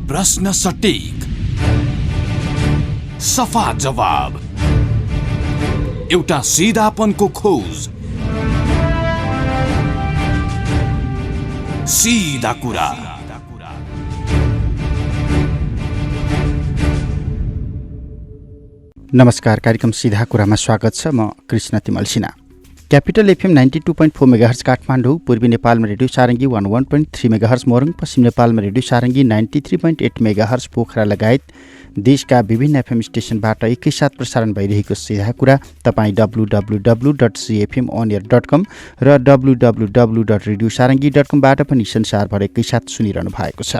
प्रश्न सटीक, सफा जवाब, एउटा सिधापनको खोज, सीधा कुरा। नमस्कार, कार्यक्रम सीधा कुरामा स्वागत छ। म कृष्ण तिमल Sinha. Capital FM 92.4 megahertz Kathmandu, पूर्वी नेपालमा रेडियो सारङ्गी 101.3 मेगाहर्ज मोरङ, पश्चिम नेपालमा रेडियो सारङ्गी 93.8 मेगाहर्ज पोखरा लगायत देशका विभिन्न एफएम स्टेशनबाट एकैसाथ प्रसारण भइरहेको सीधा कुरा तपाईँ www.cfmonair.com र www.radiosarangi.com बाट पनि संसारभर एकैसाथ सुनिरहनु भएको छ।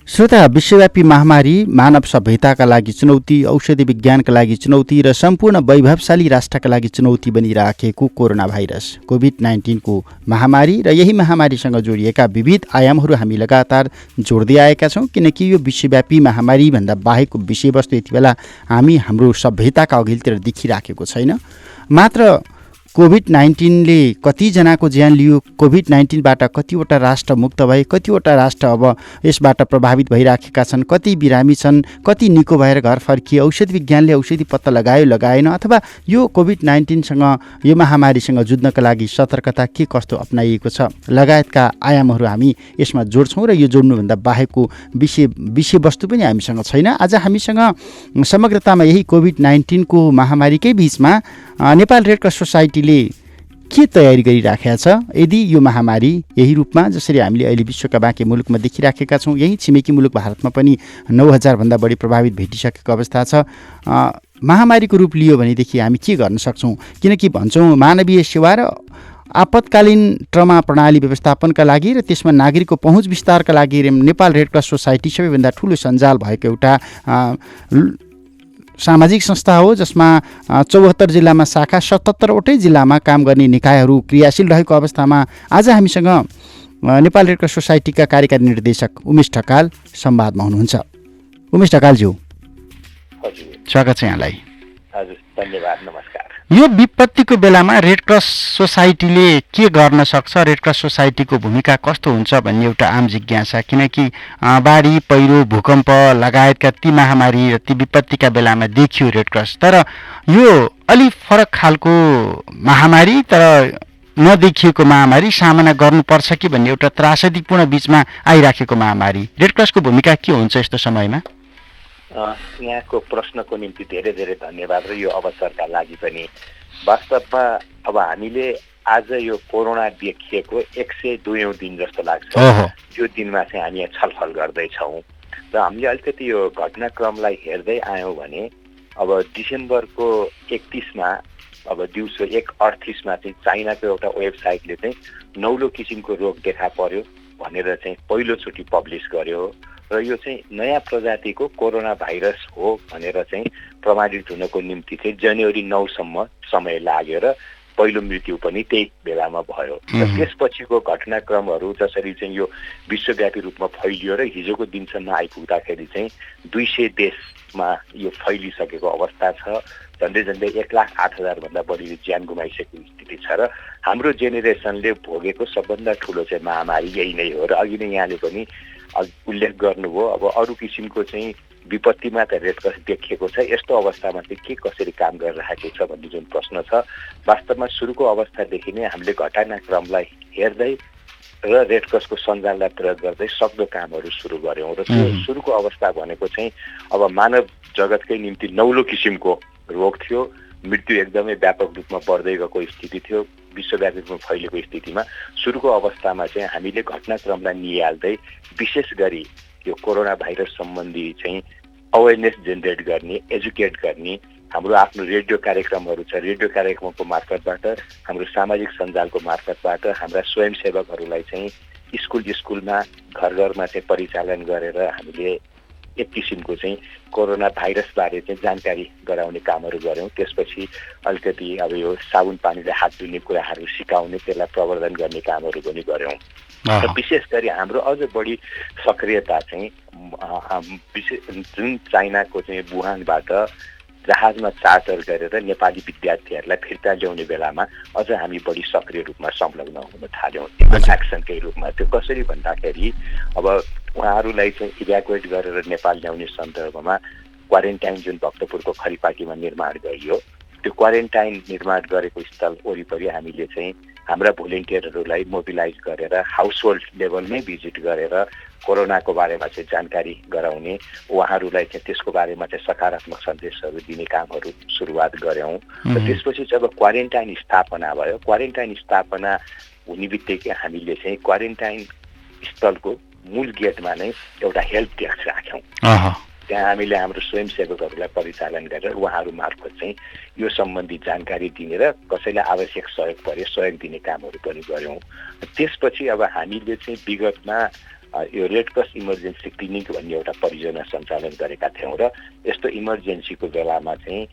श्रोता, विश्वव्यापी महामारी मानव सभ्यताका लागि चुनौती, औषधि विज्ञानका लागि चुनौती र सम्पूर्ण वैभवशाली राष्ट्रका लागि चुनौती बनिराखेको कोरोना भाइरस कोभिड-19 को महामारी र यही महामारीसँग जोडिएका विविध आयामहरू हामी लगातार जोड्दै आएका छौँ, किनकि यो विश्वव्यापी महामारीभन्दा बाहेकको विषयवस्तु यति बेला हाम्रो सभ्यताका अघिल्तिर देखिराखेको छैन। मात्र कोभिड-19ले कतिजनाको ज्यान लियो, कोभिड-19बाट कतिवटा राष्ट्र मुक्त भए, कतिवटा राष्ट्र अब यसबाट प्रभावित भइराखेका छन्, कति बिरामी छन्, कति निको भएर घर फर्किए, औषधि विज्ञानले औषधि पत्ता लगायो लगाएन, अथवा यो कोभिड-19सँग यो महामारीसँग जुझ्नका लागि सतर्कता के कस्तो अपनाइएको छ लगायतका आयामहरू हामी यसमा जोड्छौँ र यो जोड्नुभन्दा बाहेकको विषयवस्तु पनि हामीसँग छैन। आज हामीसँग समग्रतामा यही कोभिड-19 को महामारीकै बिचमा नेपाल रेड क्रस सोसाइटीले के तयारी गरिराखेका छ, यदि यो महामारी यही रूपमा जसरी हामीले अहिले विश्वका बाँकी मुलुकमा देखिराखेका छौँ, यही छिमेकी मुलुक भारतमा पनि 9,000 भन्दा बढी प्रभावित भेटिसकेको अवस्था छ, महामारीको रूप लियो भनेदेखि हामी के गर्न सक्छौँ? किनकि भन्छौँ मानवीय सेवा र आपतकालीन ट्रमा प्रणाली व्यवस्थापनका लागि र त्यसमा नागरिकको पहुँच विस्तारका लागि नेपाल रेड क्रस सोसाइटी सबैभन्दा ठुलो सञ्जाल भएको एउटा सामाजिक संस्था हो, जसमा 74 जिल्लामा शाखा, 77वटै जिल्लामा काम गर्ने निकायहरू क्रियाशील रहेको अवस्थामा आज हामीसँग नेपाल रेड क्रस सोसाइटीका कार्यकारी निर्देशक उमेश ढकाल संवादमा हुनुहुन्छ। उमेश ढकालज्यू, स्वागत छ यहाँलाई। हजुर, धन्यवाद, नमस्कार। यो विपत्तिको बेलामा रेड क्रस सोसाइटीले के गर्न सक्छ, रेड क्रस सोसाइटीको भूमिका कस्तो हुन्छ भन्ने एउटा आम जिज्ञासा, किनकि बाढी, पहिरो, भूकम्प लगायतका ती महामारी र ती विपत्तिका बेलामा देखियो रेड क्रस, तर यो अलि फरक खालको महामारी, तर नदेखिएको महामारी सामना गर्नुपर्छ कि भन्ने एउटा त्रासदीपूर्ण बिचमा आइराखेको महामारी, रेड क्रसको भूमिका के हुन्छ यस्तो समयमा? यहाँको प्रश्नको निम्ति धेरै धेरै धन्यवाद र यो अवसरका लागि पनि। वास्तवमा अब हामीले आज यो कोरोना देखिएको 102औं दिन जस्तो लाग्छ, त्यो दिनमा चाहिँ हामी यहाँ छलफल गर्दैछौँ र हामीले अलिकति यो घटनाक्रमलाई हेर्दै आयौँ भने अब डिसेम्बरको 31मा अब दिउँसो 1:38मा चाहिँ चाइनाको एउटा वेबसाइटले चाहिँ नौलो किसिमको रोग देखा पर्यो भनेर चाहिँ पहिलोचोटि पब्लिस गर्यो र यो चाहिँ नयाँ प्रजातिको कोरोना भाइरस हो भनेर चाहिँ प्रमाणित हुनको निम्ति चाहिँ जनवरी 9सम्म समय लाग्यो र पहिलो मृत्यु पनि त्यही बेलामा भयो। र त्यसपछिको घटनाक्रमहरू जसरी चाहिँ यो विश्वव्यापी रूपमा फैलियो र हिजोको दिनसम्म आइपुग्दाखेरि चाहिँ 200 देशमा यो फैलिसकेको अवस्था छ। झन्डै 1,08,000 भन्दा बढीले ज्यान गुमाइसकेको स्थिति छ र हाम्रो जेनेरेसनले भोगेको सबभन्दा ठुलो चाहिँ महामारी यही नै हो। र अघि नै यहाँले पनि उल्लेख गर्नुभयो, अब अरू किसिमको चाहिँ विपत्तिमा त रेड क्रस देखिएको छ, यस्तो अवस्थामा चाहिँ के कसरी काम गरिरहेको छ भन्ने जुन प्रश्न छ, वास्तवमा सुरुको अवस्थादेखि नै हामीले घटनाक्रमलाई हेर्दै र रेड क्रसको सञ्जाललाई प्रयोग गर्दै सक्दो कामहरू सुरु गऱ्यौँ। र त्यो सुरुको अवस्था भनेको चाहिँ अब मानव जगतकै निम्ति नौलो किसिमको रोग थियो, मृत्यु एकदमै व्यापक रूपमा बढ्दै गएको स्थिति थियो, विश्वव्यापी रूपमा फैलेको स्थितिमा सुरुको अवस्थामा चाहिँ हामीले घटनाक्रमलाई निहाल्दै विशेष गरी यो कोरोना भाइरस सम्बन्धी चाहिँ अवेरनेस जेनेरेट गर्ने, एजुकेट गर्ने हाम्रो आफ्नो रेडियो कार्यक्रमहरू छ, रेडियो कार्यक्रमको मार्फतबाट, हाम्रो सामाजिक सञ्जालको मार्फतबाट हाम्रा स्वयंसेवकहरूलाई चाहिँ स्कुलमा घर घरमा चाहिँ परिचालन गरेर हामीले एक किसिमको चाहिँ कोरोना भाइरसबारे चाहिँ जानकारी गराउने कामहरू गऱ्यौँ। त्यसपछि अलिकति अब यो साबुन पानीले हात धुने कुराहरू सिकाउने, त्यसलाई प्रवर्धन गर्ने कामहरू पनि गऱ्यौँ। र विशेष गरी हाम्रो अझ बढी सक्रियता चाहिँ जुन चाइनाको चाहिँ वुहानबाट जहाजमा चार्टर गरेर नेपाली विद्यार्थीहरूलाई फिर्ता ल्याउने बेलामा अझ हामी बढी सक्रिय रूपमा संलग्न हुन थाल्यौँ एकदम एक्सनकै रूपमा। त्यो कसरी भन्दाखेरि अब उहाँहरूलाई चाहिँ इभ्याकुएट गरेर नेपाल ल्याउने सन्दर्भमा क्वारेन्टाइन जुन भक्तपुरको खरिपाटीमा निर्माण गरियो, त्यो क्वारेन्टाइन निर्माण गरेको स्थल वरिपरि हामीले चाहिँ हाम्रा भोलिन्टियरहरूलाई मोबिलाइज गरेर हाउस होल्ड लेभलमै भिजिट गरेर कोरोनाको बारेमा चाहिँ जानकारी गराउने, उहाँहरूलाई चाहिँ त्यसको बारेमा चाहिँ सकारात्मक सन्देशहरू दिने कामहरू सुरुवात गऱ्यौँ। र त्यसपछि जब क्वारेन्टाइन स्थापना भयो, क्वारेन्टाइन स्थापना हुने बित्तिकै हामीले चाहिँ क्वारेन्टाइन स्थलको मूल गेटमा नै एउटा हेल्प डेस्क राख्यौँ। त्यहाँ हामीले हाम्रो स्वयंसेवकहरूलाई परिचालन गरेर उहाँहरू मार्फत चाहिँ यो सम्बन्धी जानकारी दिने र कसैलाई आवश्यक सहयोग परे सहयोग दिने कामहरू पनि गऱ्यौँ। त्यसपछि अब हामीले चाहिँ विगतमा यो रेड क्रस इमर्जेन्सी क्लिनिक भन्ने एउटा परियोजना सञ्चालन गरेका थियौँ र यस्तो इमर्जेन्सीको बेलामा चाहिँ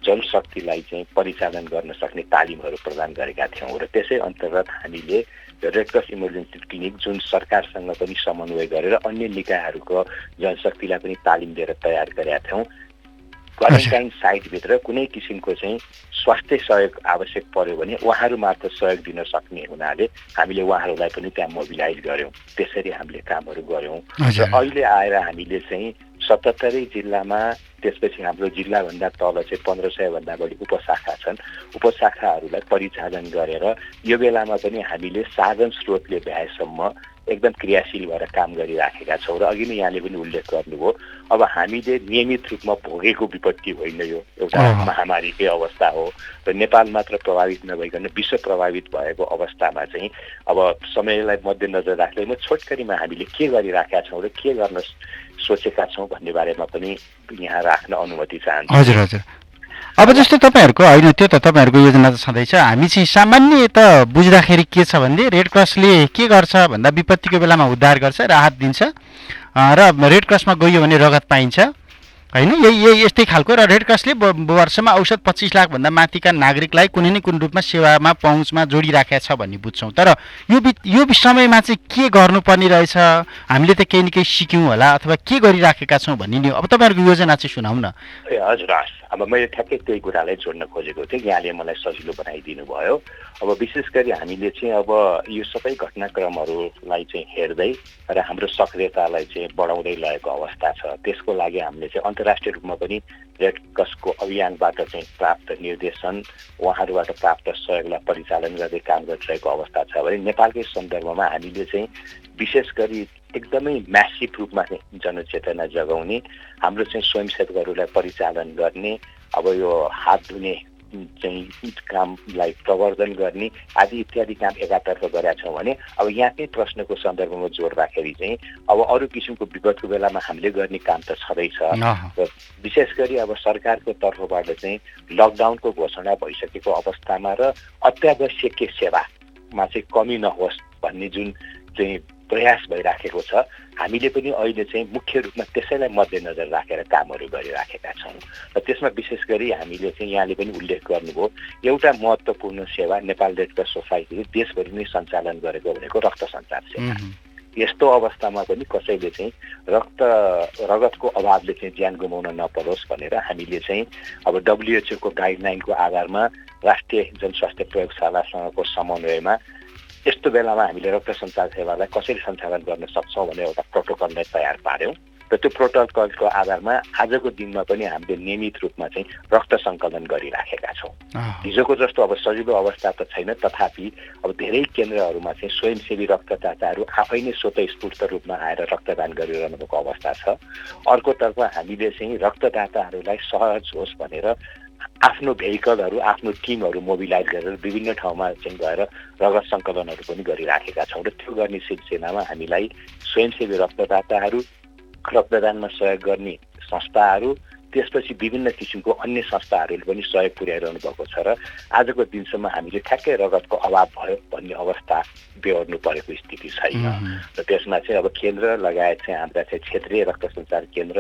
जनशक्तिलाई चाहिँ परिचालन गर्न सक्ने तालिमहरू प्रदान गरेका थियौँ र त्यसै अन्तर्गत हामीले रेड क्रस इमर्जेन्सी क्लिनिक जुन सरकारसँग पनि समन्वय गरेर अन्य निकायहरूको जनशक्तिलाई पनि तालिम दिएर तयार गरेका थियौँ। क्वारेन्टाइन साइटभित्र कुनै किसिमको चाहिँ स्वास्थ्य सहयोग आवश्यक पर्यो भने उहाँहरू मार्फत सहयोग दिन सक्ने हुनाले हामीले उहाँहरूलाई पनि त्यहाँ मोबिलाइज गऱ्यौँ। त्यसरी हामीले कामहरू गऱ्यौँ र अहिले आएर हामीले चाहिँ 77 जिल्लामा, त्यसपछि हाम्रो जिल्लाभन्दा तल चाहिँ 1500 भन्दा बढी उपशाखा छन्, उपशाखाहरूलाई परिचालन गरेर यो बेलामा पनि हामीले साधन स्रोतले भ्याएसम्म एकदम क्रियाशील भएर काम गरिराखेका छौँ। र अघि नै यहाँले पनि उल्लेख गर्नुभयो, अब हामीले नियमित रूपमा भोगेको विपत्ति होइन, यो एउटा महामारीकै अवस्था हो र नेपाल मात्र प्रभावित नभइकन विश्व प्रभावित भएको अवस्थामा चाहिँ अब समयलाई मध्यनजर राख्दै म छोटकरीमा हामीले के गरिराखेका छौँ र के गर्न सोचेका छौँ भन्ने बारेमा पनि यहाँ राख्न अनुमति चाहन्छु। हजुर हजुर। अब जस्तो तपाईँहरूको होइन, त्यो त तपाईँहरूको योजना त छँदैछ। हामी चाहिँ सामान्य त बुझ्दाखेरि के छ भने रेड क्रसले के गर्छ भन्दा विपत्तिको बेलामा उद्धार गर्छ, राहत दिन्छ र रेड क्रसमा गइयो भने रगत पाइन्छ होइन, यही यस्तै खालको। र रेड क्रसले वर्षमा औसत 25 लाख भन्दा माथिका नागरिकलाई कुनै न कुनै रूपमा सेवामा पहुँचमा जोडिराखेको छ भन्ने बुझ्छौँ। तर यो समयमा चाहिँ के गर्नुपर्ने रहेछ, हामीले त केही न केही सिक्यौँ होला अथवा के गरिराखेका छौँ भन्ने नि अब तपाईँहरूको योजना चाहिँ सुनाउँ न। ए हजुर, अब मैले ठ्याक्कै त्यही कुरालाई जोड्न खोजेको थिएँ, यहाँले मलाई सजिलो बनाइदिनु भयो। अब विशेष गरी हामीले चाहिँ अब यो सबै घटनाक्रमहरूलाई चाहिँ हेर्दै र हाम्रो सक्रियतालाई चाहिँ बढाउँदै लगेको अवस्था छ। त्यसको लागि हामीले चाहिँ अन्तर्राष्ट्रिय रूपमा पनि रेड क्रसको अभियानबाट चाहिँ प्राप्त निर्देशन, उहाँहरूबाट प्राप्त सहयोगलाई परिचालन गर्दै काम गरिरहेको अवस्था छ भने नेपालकै सन्दर्भमा हामीले चाहिँ विशेष गरी एकदमै म्यासिभ रूपमा चाहिँ जनचेतना जगाउने, हाम्रो चाहिँ स्वयंसेवकहरूलाई परिचालन गर्ने, अब यो हात धुने चाहिँ कामलाई प्रवर्धन गर्ने आदि इत्यादि काम एकातर्फ गरेका छौँ भने अब यहाँकै प्रश्नको सन्दर्भमा जोड राखेर चाहिँ अब अरू किसिमको विगतको बेलामा हामीले गर्ने काम त छँदैछ र विशेष गरी अब सरकारको तर्फबाट चाहिँ लकडाउनको घोषणा भइसकेको अवस्थामा र अत्यावश्यकीय सेवामा चाहिँ कमी नहोस् भन्ने जुन चाहिँ प्रयास भइराखेको छ, हामीले पनि अहिले चाहिँ मुख्य रूपमा त्यसैलाई मध्यनजर राखेर कामहरू गरिराखेका छौँ। र त्यसमा विशेष गरी हामीले चाहिँ यहाँले पनि उल्लेख गर्नुभयो, एउटा महत्त्वपूर्ण सेवा नेपाल रेड क्रस सोसाइटीले देशभरि नै सञ्चालन गरेको भनेको रक्त सञ्चार सेवा। यस्तो अवस्थामा पनि कसैले चाहिँ रगतको अभावले चाहिँ ज्यान गुमाउन नपरोस् भनेर हामीले चाहिँ अब WHO को गाइडलाइनको आधारमा राष्ट्रिय जनस्वास्थ्य प्रयोगशालासँगको समन्वयमा यस्तो बेलामा हामीले रक्त सञ्चार सेवालाई कसरी सञ्चालन गर्न सक्छौँ भनेर एउटा प्रोटोकललाई तयार पार्यौँ र त्यो प्रोटोकलको आधारमा आजको दिनमा पनि हामीले नियमित रूपमा चाहिँ रक्त सङ्कलन गरिराखेका छौँ। हिजोको जस्तो अब सजिलो अवस्था त छैन, तथापि अब धेरै केन्द्रहरूमा चाहिँ स्वयंसेवी रक्तदाताहरू आफै नै स्वतःस्फूर्त रूपमा आएर रक्तदान गरिरहनु भएको अवस्था छ। अर्कोतर्फ हामीले चाहिँ रक्तदाताहरूलाई सहज होस् भनेर आफ्नो भेहिकलहरू, आफ्नो टिमहरू मोबिलाइज गरेर विभिन्न ठाउँमा चाहिँ गएर रगत सङ्कलनहरू पनि गरिराखेका छौँ र त्यो गर्ने सिलसिलामा हामीलाई स्वयंसेवी रक्तदाताहरू, रक्तदानमा सहयोग गर्ने संस्थाहरू, त्यसपछि विभिन्न किसिमको अन्य संस्थाहरूले पनि सहयोग पुर्याइरहनु भएको छ र आजको दिनसम्म हामीले ठ्याक्कै रगतको अभाव भयो भन्ने अवस्था बेहोर्नु परेको स्थिति छैन। र त्यसमा चाहिँ अब केन्द्र लगायत चाहिँ हाम्रा चाहिँ क्षेत्रीय रक्त सञ्चार केन्द्र,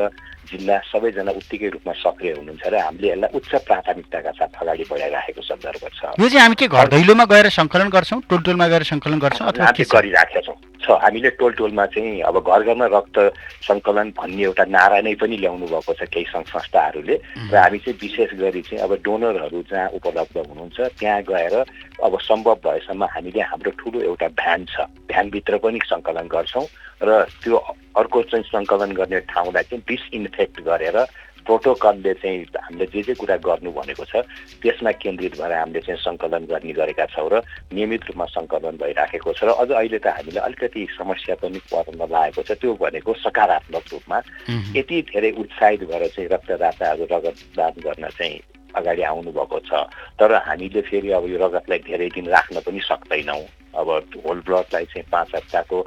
जिल्ला सबैजना उत्तिकै रूपमा सक्रिय हुनुहुन्छ र हामीले यसलाई उच्च प्राथमिकताका साथ अगाडि बढाइराखेको सन्दर्भ छ। यो चाहिँ हामी के घर दैलोमा गएर सङ्कलन गर्छौँ, टोलटोलमा गएर सङ्कलन गर्छौँ अथवा हामीले गरिराखेका छौँ, छ। हामीले टोलमा चाहिँ अब घर घरमा रक्त सङ्कलन भन्ने एउटा नारा नै पनि ल्याउनु भएको छ केही सङ्घ संस्थाहरूले र हामी चाहिँ विशेष गरी चाहिँ अब डोनरहरू जहाँ उपलब्ध हुनुहुन्छ त्यहाँ गएर अब सम्भव भएसम्म हामीले हाम्रो ठुलो एउटा भ्यान छ, भ्यानभित्र पनि सङ्कलन गर्छौँ र त्यो अर्को चाहिँ सङ्कलन गर्ने ठाउँलाई चाहिँ डिसइन्फेक्ट गरेर प्रोटोकलले चाहिँ हामीले जे कुरा गर्नु भनेको छ त्यसमा केन्द्रित भएर हामीले चाहिँ सङ्कलन गर्ने गरेका छौँ र नियमित रूपमा सङ्कलन भइराखेको छ र अझ अहिले त हामीलाई अलिकति समस्या पनि पर्न लागेको छ। त्यो भनेको सकारात्मक रूपमा यति धेरै उत्साहित भएर चाहिँ रक्तदाताहरू रगतदान गर्न चाहिँ अगाडि आउनुभएको छ। तर हामीले फेरि अब यो रगतलाई धेरै दिन राख्न पनि सक्दैनौँ। अब होल ब्लडलाई चाहिँ 5 हप्ताको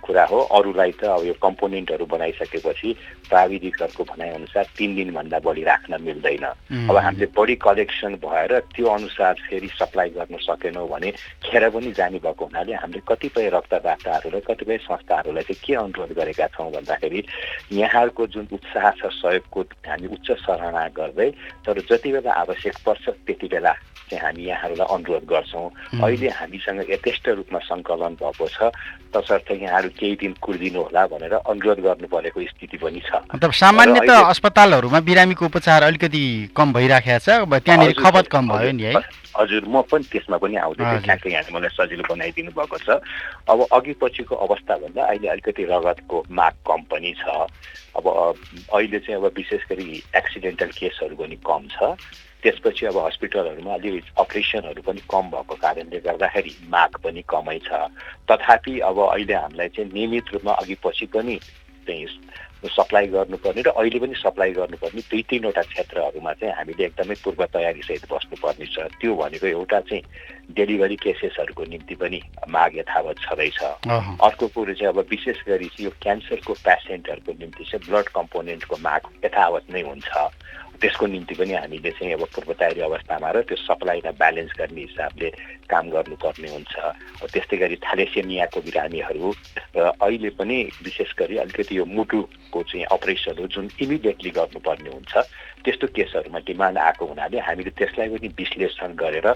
कुरा हो, अरूलाई त अब यो कम्पोनेन्टहरू बनाइसकेपछि प्राविधिकहरूको भनाइअनुसार 3 दिनभन्दा बढी राख्न मिल्दैन। अब हामीले बढी कलेक्सन भएर त्यो अनुसार फेरि सप्लाई गर्न सकेनौँ भने खेर पनि जाने भएको हुनाले हामीले कतिपय रक्तदाताहरूलाई कतिपय संस्थाहरूलाई चाहिँ के अनुरोध गरेका छौँ भन्दाखेरि यहाँहरूको जुन उत्साह छ सहयोगको हामी उच्च सराहना गर्दै तर जति बेला आवश्यक पर्छ त्यति बेला चाहिँ हामी यहाँहरूलाई अनुरोध गर्छौँ। अहिले हामीसँग यथेष्ट रूपमा सङ्कलन भएको छ, तसर्थ यहाँहरू केही दिन कुर्दिनु होला भनेर अनुरोध गर्नु परेको स्थिति पनि छ। मतलब सामान्यत अस्पतालहरूमा बिरामीको उपचार अलिकति कम भइराखेको छ, त्यहाँनिर खपत कम भयो नि है? हजुर, म पनि त्यसमा पनि आउँदै ठ्याक्कै यहाँले मलाई सजिलो बनाइदिनु भएको छ। अब अघि पछिको अवस्थाभन्दा अहिले अलिकति रगतको माग कम पनि छ। अब अहिले चाहिँ अब विशेष गरी एक्सिडेन्टल केसहरू पनि कम छ। त्यसपछि अब हस्पिटलहरूमा अलि अपरेसनहरू पनि कम भएको कारणले गर्दाखेरि माग पनि कमै छ। तथापि अब अहिले हामीलाई चाहिँ नियमित रूपमा अघि पछि पनि चाहिँ सप्लाई गर्नुपर्ने र अहिले पनि सप्लाई गर्नुपर्ने 2-3वटा क्षेत्रहरूमा चाहिँ हामीले एकदमै पूर्व तयारीसहित बस्नुपर्ने छ। त्यो भनेको एउटा चाहिँ डेलिभरी केसेसहरूको निम्ति पनि माग यथावत छँदैछ। अर्को कुरो चाहिँ अब विशेष गरी चाहिँ यो क्यान्सरको पेसेन्टहरूको निम्ति चाहिँ ब्लड कम्पोनेन्टको माग यथावत नै हुन्छ। त्यसको निम्ति पनि हामीले चाहिँ अब पूर्व तयारी अवस्थामा र त्यो सप्लाईलाई ब्यालेन्स गर्ने हिसाबले काम गर्नुपर्ने हुन्छ। त्यस्तै गरी थ्यालेसेमियाको बिरामीहरू र अहिले पनि विशेष गरी अलिकति यो मुटुको चाहिँ अपरेसनहरू जुन इमिडिएटली गर्नुपर्ने हुन्छ त्यस्तो केसहरूमा डिमान्ड आएको हुनाले हामीले त्यसलाई पनि विश्लेषण गरेर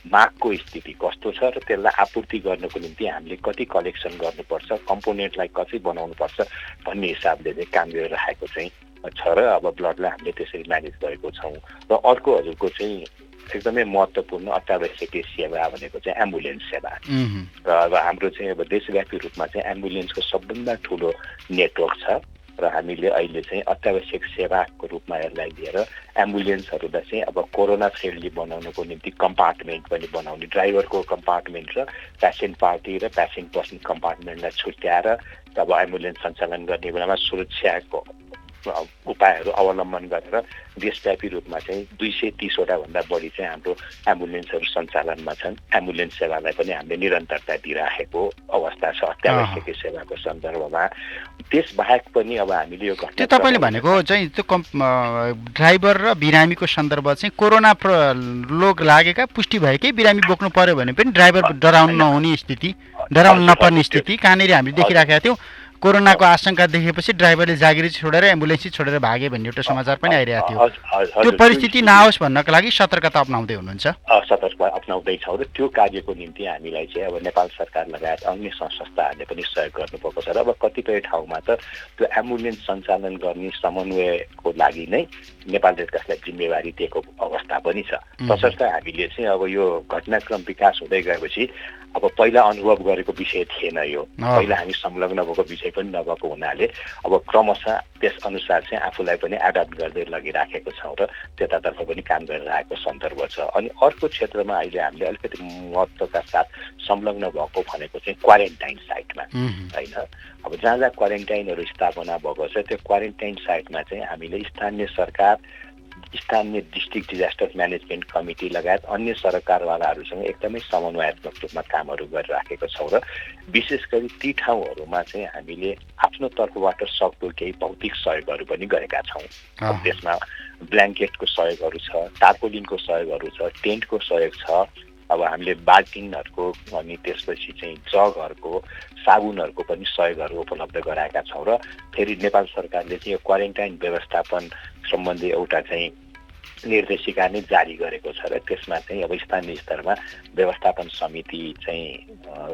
मागको स्थिति कस्तो छ र त्यसलाई आपूर्ति गर्नको निम्ति हामीले कति कलेक्सन गर्नुपर्छ, कम्पोनेन्टलाई कसरी बनाउनुपर्छ भन्ने हिसाबले चाहिँ काम गरिरहेको चाहिँ छ र अब ब्लडलाई हामीले त्यसरी म्यानेज गरेको छौँ। र अर्को हजुरको चाहिँ एकदमै महत्त्वपूर्ण अत्यावश्यकीय सेवा भनेको चाहिँ एम्बुलेन्स सेवा र अब हाम्रो चाहिँ अब देशव्यापी रूपमा चाहिँ एम्बुलेन्सको सबभन्दा ठुलो नेटवर्क छ र हामीले अहिले चाहिँ अत्यावश्यक सेवाको रूपमा यसलाई लिएर एम्बुलेन्सहरूलाई चाहिँ अब कोरोना फ्रेन्डली बनाउनको निम्ति कम्पार्टमेन्ट पनि बनाउने, ड्राइभरको कम्पार्टमेन्ट र पेसेन्ट पार्टी र पेसेन्ट बस्ने कम्पार्टमेन्टलाई छुट्याएर अब एम्बुलेन्स सञ्चालन गर्ने बेलामा सुरक्षाको उपायहरू अवलम्बन गरेर देशव्यापी रूपमा चाहिँ 230वटा भन्दा बढी चाहिँ हाम्रो एम्बुलेन्सहरू सञ्चालनमा छन्। एम्बुलेन्स सेवालाई पनि हामीले निरन्तरता दिइराखेको अवस्था छ अत्यावश्यक सेवाको सन्दर्भमा। त्यसबाहेक पनि अब हामीले यो त्यो तपाईँले भनेको चाहिँ त्यो ड्राइभर र बिरामीको सन्दर्भ चाहिँ कोरोना रोग लागेका पुष्टि भएकै बिरामी बोक्नु पर्यो भने पनि ड्राइभर डराउनु नहुने स्थिति, डराउनु नपर्ने स्थिति कहाँनिर हामीले देखिराखेका थियौँ। कोरोनाको आशंका देखेपछि ड्राइभरले जागिरी छोडेर एम्बुलेन्स छोडेर भागे भन्ने एउटा समाचार पनि आइरहेको थियो। त्यो परिस्थिति नआओस् भन्नको लागि सतर्कता अपनाउँदै हुनुहुन्छ? सतर्कता अपनाउँदैछौँ र त्यो कार्यको निम्ति हामीलाई चाहिँ अब नेपाल सरकार लगायत अन्य संस्थाहरूले पनि सहयोग गर्नुभएको छ र अब कतिपय ठाउँमा त त्यो एम्बुलेन्स सञ्चालन गर्ने समन्वयको लागि नै नेपाल रेड क्रसलाई जिम्मेवारी दिएको अवस्था पनि छ। तसर्थ हामीले चाहिँ अब यो घटनाक्रम विकास हुँदै गएपछि अब पहिला अनुभव गरेको विषय थिएन, यो पहिला हामी संलग्न भएको विषय पनि नभएको हुनाले अब क्रमशः त्यस अनुसार चाहिँ आफूलाई पनि एडाप्ट गर्दै लगिराखेको छौँ र त्यतातर्फ पनि काम गरिरहेको सन्दर्भ छ। अनि अर्को क्षेत्रमा अहिले हामीले अलिकति महत्त्वका साथ संलग्न भएको भनेको चाहिँ क्वारेन्टाइन साइटमा होइन। अब जहाँ जहाँ क्वारेन्टाइनहरू स्थापना भएको छ त्यो क्वारेन्टाइन साइटमा चाहिँ हामीले स्थानीय सरकार, स्थानीय डिस्ट्रिक्ट डिजास्टर म्यानेजमेन्ट कमिटी लगायत अन्य सरकारवालाहरूसँग एकदमै समन्वयात्मक रूपमा कामहरू गरिराखेको छौँ र विशेष गरी ती ठाउँहरूमा चाहिँ हामीले आफ्नो तर्फबाट सक्दो केही भौतिक सहयोगहरू पनि गरेका छौँ। त्यसमा ब्ल्याङ्केटको सहयोगहरू छ, टार्पोलिनको सहयोगहरू छ, टेन्टको सहयोग छ, अब हामीले बाल्टिनहरूको अनि त्यसपछि चाहिँ जगहरूको, साबुनहरूको पनि सहयोगहरू उपलब्ध गराएका छौँ र फेरि नेपाल सरकारले चाहिँ यो क्वारेन्टाइन व्यवस्थापन सम्बन्धी एउटा चाहिँ निर्देशिका नै जारी गरेको छ र त्यसमा चाहिँ अब स्थानीय स्तरमा व्यवस्थापन समिति चाहिँ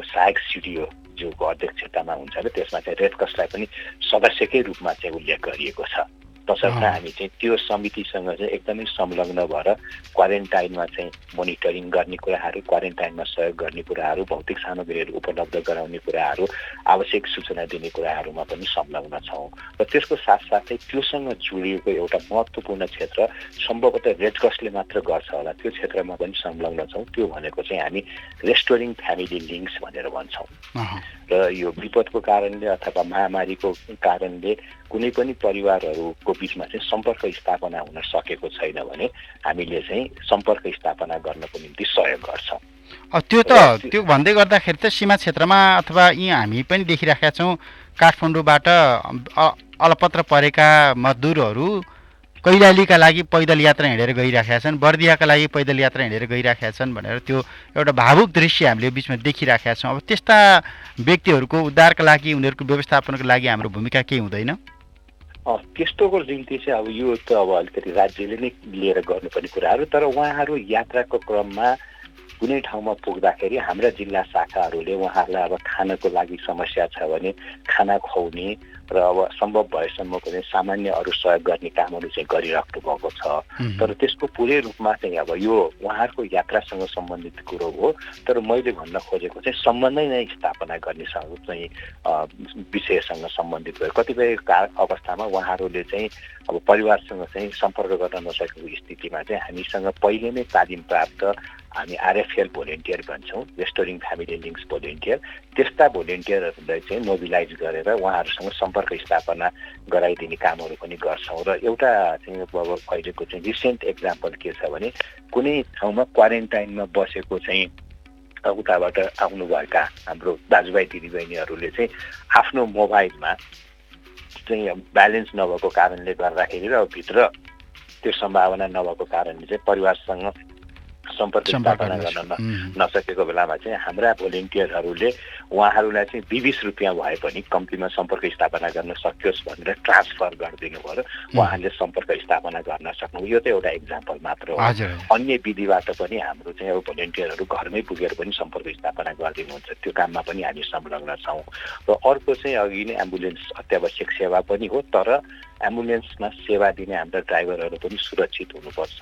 सहायक सिडिओ ज्यूको अध्यक्षतामा हुन्छ र त्यसमा चाहिँ रेड क्रसलाई पनि सदस्यकै रूपमा चाहिँ उल्लेख गरिएको छ। तसर्थ हामी चाहिँ त्यो समितिसँग चाहिँ एकदमै संलग्न भएर क्वारेन्टाइनमा चाहिँ मोनिटरिङ गर्ने कुराहरू, क्वारेन्टाइनमा सहयोग गर्ने कुराहरू, भौतिक सामग्रीहरू उपलब्ध गराउने कुराहरू, आवश्यक सूचना दिने कुराहरूमा पनि संलग्न छौँ। र त्यसको साथसाथै त्योसँग जोडिएको एउटा महत्त्वपूर्ण क्षेत्र सम्भवतः रेड क्रसले मात्र गर्छ होला, त्यो क्षेत्रमा पनि संलग्न छौँ। त्यो भनेको चाहिँ हामी रेस्टोरिङ फ्यामिली लिङ्क्स भनेर भन्छौँ। र यो विपदको कारणले अथवा महामारीको कारणले कुनै पनि परिवारहरूको बिचमा चाहिँ सम्पर्क स्थापना हुन सकेको छैन भने हामीले चाहिँ सम्पर्क स्थापना गर्नको निम्ति सहयोग गर्छौँ। त्यो भन्दै गर्दाखेरि त सीमा क्षेत्रमा अथवा यी हामी पनि देखिराखेका छौँ काठमाडौँबाट अलपत्र परेका मजदुरहरू कैलालीका लागि पैदल यात्रा हिँडेर गइराखेका छन्, बर्दियाका लागि पैदल यात्रा हिँडेर गइराखेका छन् भनेर त्यो एउटा भावुक दृश्य हामीले बिचमा देखिराखेका छौँ। अब त्यस्ता व्यक्तिहरूको उद्धारका लागि, उनीहरूको व्यवस्थापनको लागि हाम्रो भूमिका के हुँदैन? त्यस्तोको निम्ति चाहिँ अब यो त अब अलिकति राज्यले नै लिएर गर्नुपर्ने कुराहरू, तर उहाँहरू यात्राको क्रममा कुनै ठाउँमा पुग्दाखेरि हाम्रा जिल्ला शाखाहरूले उहाँहरूलाई अब खानको लागि समस्या छ भने खाना खुवाउने र अब सम्भव भएसम्मको चाहिँ सामान्य अरू सहयोग गर्ने कामहरू चाहिँ गरिराख्नु भएको छ। तर त्यसको पुरै रूपमा चाहिँ अब यो उहाँहरूको यात्रासँग सम्बन्धित कुरो हो, तर मैले भन्न खोजेको चाहिँ सम्बन्धै नै स्थापना गर्ने चाहिँ विषयसँग सम्बन्धित भयो। कतिपय अवस्थामा उहाँहरूले चाहिँ अब परिवारसँग चाहिँ सम्पर्क गर्न नसकेको स्थितिमा चाहिँ हामीसँग पहिले नै तालिम प्राप्त हामी आरएफएल भोलिन्टियर भन्छौँ, रेस्टोरिङ फ्यामिली लिङ्क्स भोलिन्टियर, त्यस्ता भोलिन्टियरहरूलाई चाहिँ मोबिलाइज गरेर उहाँहरूसँग सम्पर्क स्थापना गराइदिने कामहरू पनि गर्छौँ। र एउटा चाहिँ अब अहिलेको चाहिँ रिसेन्ट एक्जाम्पल के छ भने कुनै ठाउँमा क्वारेन्टाइनमा बसेको चाहिँ उताबाट आउनुभएका हाम्रो दाजुभाइ दिदीबहिनीहरूले चाहिँ आफ्नो मोबाइलमा चाहिँ ब्यालेन्स नभएको कारणले गर्दाखेरि र भित्र त्यो सम्भावना नभएको कारणले चाहिँ परिवारसँग सम्पर्क स्थापना गर्न नसकेको बेलामा चाहिँ हाम्रा भोलिन्टियरहरूले उहाँहरूलाई चाहिँ 20 रुपियाँ भए पनि कम्तीमा सम्पर्क स्थापना गर्न सकियोस् भनेर ट्रान्सफर गरिदिनु भयो, उहाँहरूले सम्पर्क स्थापना गर्न सक्नु। यो त एउटा इक्जाम्पल मात्र हो। अन्य विधिबाट पनि हाम्रो चाहिँ अब भोलिन्टियरहरू घरमै पुगेर पनि सम्पर्क स्थापना गरिदिनुहुन्छ, त्यो काममा पनि हामी संलग्न छौँ। र अर्को चाहिँ अघि नै एम्बुलेन्स अत्यावश्यक सेवा पनि हो, तर एम्बुलेन्समा सेवा दिने हाम्रा ड्राइभरहरू पनि सुरक्षित हुनुपर्छ।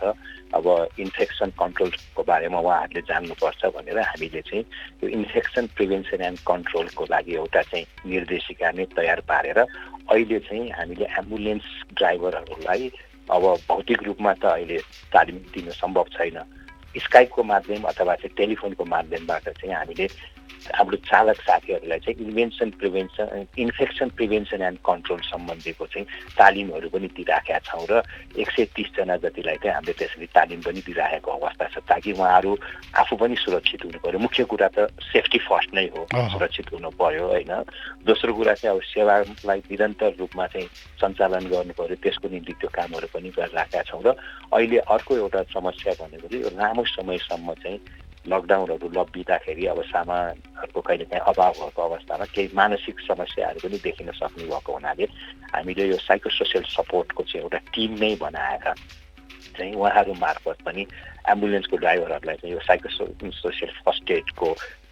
अब इन्फेक्सन कन्ट्रोलको बारेमा उहाँहरूले जान्नुपर्छ भनेर हामीले चाहिँ यो इन्फेक्सन प्रिभेन्सन एन्ड कन्ट्रोलको लागि एउटा चाहिँ निर्देशिका नै तयार पारेर अहिले चाहिँ हामीले एम्बुलेन्स ड्राइभरहरूलाई अब भौतिक रूपमा त अहिले तालिम दिन सम्भव छैन, स्काइपको माध्यम अथवा चाहिँ टेलिफोनको माध्यमबाट चाहिँ हामीले हाम्रो चालक साथीहरूलाई चाहिँ इन्फेक्सन प्रिभेन्सन एन्ड कन्ट्रोल सम्बन्धीको चाहिँ तालिमहरू पनि दिइराखेका छौँ र 130 जना जतिलाई चाहिँ हामीले त्यसरी तालिम पनि दिइराखेको अवस्था छ, ताकि उहाँहरू आफू पनि सुरक्षित हुनु पर्यो। मुख्य कुरा त सेफ्टी फर्स्ट नै हो, सुरक्षित हुनु पर्यो होइन। दोस्रो कुरा चाहिँ अब सेवालाई निरन्तर रूपमा चाहिँ सञ्चालन गर्नु पर्यो, त्यसको निम्ति त्यो कामहरू पनि गरिराखेका छौँ। र अहिले अर्को एउटा समस्या भनेको चाहिँ यो लामो समयसम्म चाहिँ लकडाउनहरू लम्बिँदाखेरि अब सामानहरूको कहिलेकाहीँ अभाव भएको अवस्थामा केही मानसिक समस्याहरू पनि देखिन सक्ने भएको हुनाले हामीले यो साइकोसोसियल सपोर्टको चाहिँ एउटा टिम नै बनाएर चाहिँ उहाँहरू मार्फत पनि एम्बुलेन्सको ड्राइभरहरूलाई चाहिँ यो साइकोसोसियल फर्स्ट एडको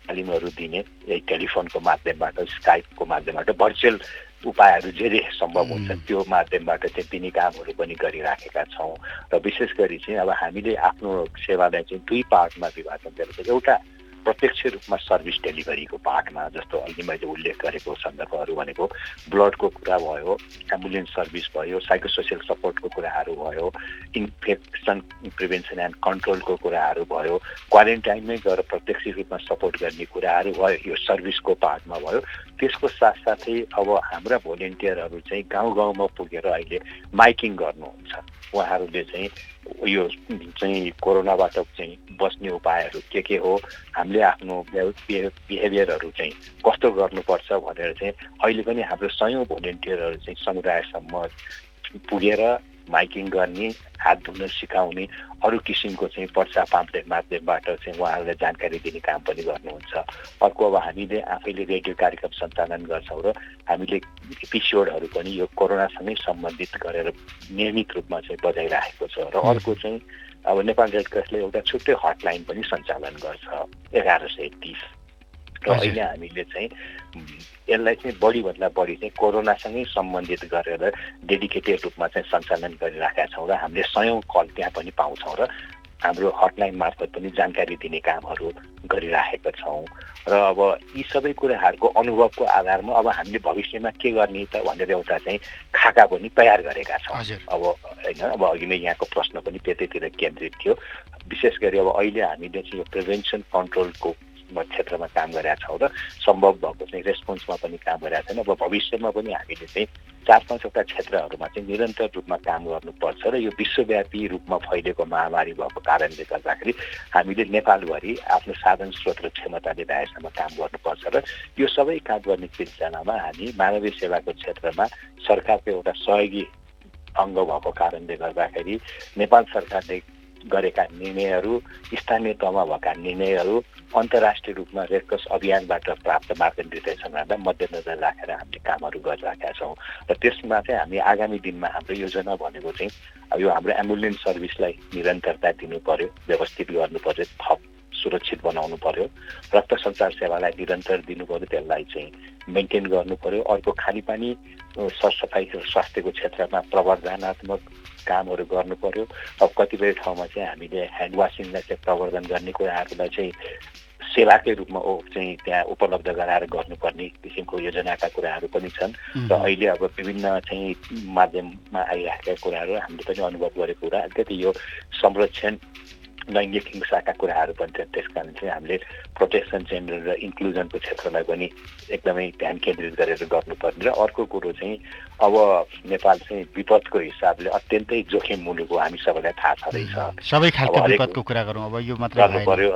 तालिमहरू दिने यही टेलिफोनको माध्यमबाट, स्काइपको माध्यमबाट, भर्चुअल उपायहरू जे जे सम्भव हुन्छ त्यो माध्यमबाट चाहिँ दिने कामहरू पनि गरिराखेका छौँ। र विशेष गरी चाहिँ अब हामीले आफ्नो सेवालाई चाहिँ 2 पार्टमा विभाजन गरेको, एउटा प्रत्यक्ष रूपमा सर्भिस डेलिभरीको पार्टमा, जस्तो अहिले मैले उल्लेख गरेको सन्दर्भहरू भनेको ब्लडको कुरा भयो, एम्बुलेन्स सर्भिस भयो, साइकोसोसियल सपोर्टको कुराहरू भयो, इन्फेक्सन प्रिभेन्सन एन्ड कन्ट्रोलको कुराहरू भयो, क्वारेन्टाइनमै गएर प्रत्यक्ष रूपमा सपोर्ट गर्ने कुराहरू भयो, यो सर्भिसको पार्टमा भयो। त्यसको साथसाथै अब हाम्रा भोलिन्टियरहरू चाहिँ गाउँ गाउँमा पुगेर अहिले माइकिङ गर्नुहुन्छ। उहाँहरूले चाहिँ यो चाहिँ कोरोनाबाट चाहिँ बस्ने उपायहरू के हो, हामीले आफ्नो बिहेभियरहरू चाहिँ कस्तो गर्नुपर्छ भनेर चाहिँ अहिले पनि हाम्रो 100औं भोलिन्टियरहरू चाहिँ समुदायसम्म पुगेर माइकिङ गर्ने, हात धुन सिकाउने, अरू किसिमको चाहिँ पर्चा पाम्पलेट माध्यमबाट चाहिँ उहाँहरूलाई जानकारी दिने काम पनि गर्नुहुन्छ। अर्को अब हामीले आफैले रेडियो कार्यक्रम सञ्चालन गर्छौँ र हामीले एपिसोडहरू पनि यो कोरोनासँगै सम्बन्धित गरेर नियमित रूपमा चाहिँ बजाइरहेको छ। र अर्को चाहिँ अब नेपाल रेड क्रसले एउटा छुट्टै हटलाइन पनि सञ्चालन गर्छ 1130। र अहिले हामीले चाहिँ यसलाई चाहिँ बढीभन्दा बढी चाहिँ कोरोनासँगै सम्बन्धित गरेर डेडिकेटेड रूपमा चाहिँ सञ्चालन गरिरहेका छौँ र हामीले 100औं कल त्यहाँ पनि पाउँछौँ र हाम्रो हटलाइन मार्फत पनि जानकारी दिने कामहरू गरिरहेका छौँ। र अब यी सबै कुराहरूको अनुभवको आधारमा अब हामीले भविष्यमा के गर्ने त भनेर एउटा चाहिँ खाका पनि तयार गरेका छौँ। अब होइन, अब अघि नै यहाँको प्रश्न पनि त्यतैतिर केन्द्रित थियो। विशेष गरी अब अहिले हामीले चाहिँ यो प्रिभेन्सन कन्ट्रोलको क्षेत्रमा काम गरेका छौँ र सम्भव भएको चाहिँ रेस्पोन्समा पनि काम गरेका छौँ। अब भविष्यमा पनि हामीले चाहिँ 4-5वटा क्षेत्रहरूमा चाहिँ निरन्तर रूपमा काम गर्नुपर्छ र यो विश्वव्यापी रूपमा फैलेको महामारी भएको कारणले गर्दाखेरि हामीले नेपालभरि आफ्नो साधन स्रोत र क्षमताले भ्याएसम्म काम गर्नुपर्छ र यो सबै काम गर्ने सिलसिलामा हामी मानवीय सेवाको क्षेत्रमा सरकारको एउटा सहयोगी अङ्ग भएको कारणले गर्दाखेरि नेपाल सरकारले गरेका निर्णयहरू, स्थानीय तहमा भएका निर्णयहरू, अन्तर्राष्ट्रिय रूपमा रेडक्रस अभियानबाट प्राप्त मार्गनिर्देशनहरूलाई मध्यनजर राखेर हामीले कामहरू गरिरहेका छौँ। र त्यसमा चाहिँ हामी आगामी दिनमा हाम्रो योजना भनेको चाहिँ अब यो हाम्रो एम्बुलेन्स सर्भिसलाई निरन्तरता दिनु पर्यो, व्यवस्थित गर्नु पर्यो, थप सुरक्षित बनाउनु पर्यो, रक्त सञ्चार सेवालाई निरन्तर दिनु पर्यो, त्यसलाई चाहिँ मेन्टेन गर्नु पर्यो। अर्को खानेपानी सरसफाइ स्वास्थ्यको क्षेत्रमा प्रवर्धनात्मक कामहरू गर्नु पर्यो। अब कतिपय ठाउँमा चाहिँ हामीले ह्यान्ड वासिङलाई चाहिँ प्रवर्धन गर्ने कुराहरूलाई चाहिँ सेवाकै रूपमा चाहिँ त्यहाँ उपलब्ध गराएर गर्नुपर्ने किसिमको योजनाका कुराहरू पनि छन्। र अहिले अब विभिन्न चाहिँ माध्यममा आइरहेका कुराहरू हामीले पनि अनुभव गरेको कुरा अलिकति यो संरक्षण लैङ्गिक हिंसाका कुराहरू पनि छ। त्यस कारण चाहिँ हामीले प्रोटेक्सन जेन्डर र इन्क्लुजनको क्षेत्रलाई पनि एकदमै ध्यान केन्द्रित गरेर गर्नुपर्ने। र अर्को कुरो चाहिँ अब नेपाल चाहिँ विपदको हिसाबले अत्यन्तै जोखिम मुलुक हो, हामी सबैलाई थाहा छँदैछ। सबै खालको विपदको कुरा गरौँ, अब यो मात्र गर्नु पर्यो।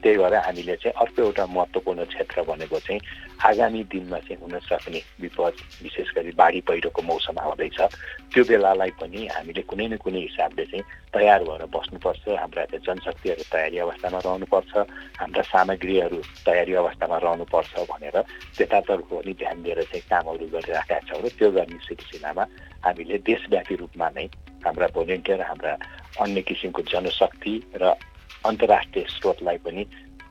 त्यही भएर हामीले चाहिँ अर्को एउटा महत्त्वपूर्ण क्षेत्र भनेको चाहिँ आगामी दिनमा चाहिँ हुन सक्ने विपद, विशेष गरी बाढी पहिरोको मौसम आउँदैछ, त्यो बेलालाई पनि हामीले कुनै न कुनै हिसाबले चाहिँ तयार भएर बस्नुपर्छ। हाम्रा जनशक्तिहरू तयारी अवस्थामा रहनुपर्छ, हाम्रा सामग्रीहरू तयारी अवस्थामा रहनुपर्छ भनेर त्यतातर्फ पनि ध्यान दिएर चाहिँ कामहरू गरिरहेका छौँ। र त्यो गर्ने सिलसिलामा हामीले देशव्यापी रूपमा नै हाम्रा भोलिन्टियर, हाम्रा अन्य किसिमको जनशक्ति र अन्तर्राष्ट्रिय स्रोतलाई पनि